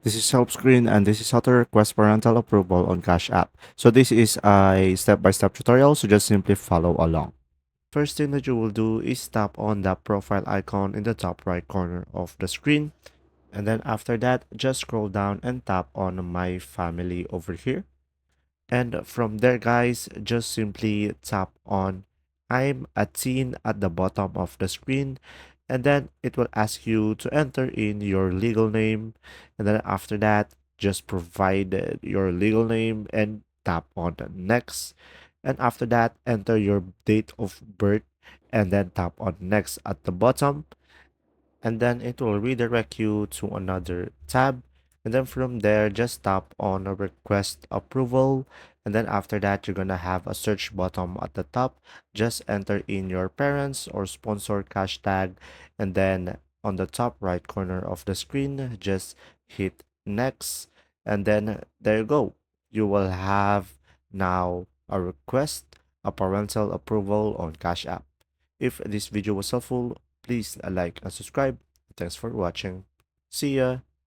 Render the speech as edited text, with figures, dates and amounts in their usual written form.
This is Helpscreen and this is how to request parental approval on Cash App. So this is a step-by-step tutorial, so just simply follow along. First thing that you will do is tap on the profile icon in the top right corner of the screen. And then after that, just scroll down and tap on My Family over here. And from there, guys, just simply tap on I'm a teen at the bottom of the screen. And then it will ask you to enter in your legal name. And then after that, just provide your legal name and tap on the next. And after that, enter your date of birth and then tap on next at the bottom, and then it will redirect you to another tab, and then from there just tap on a request approval, and then after that you're gonna have a search button at the top. Just enter in your parents or sponsor cash tag, and then on the top right corner of the screen just hit next, and then there you go. You will have now a request a parental approval on Cash App. If this video was helpful, please like and subscribe. Thanks for watching. See ya.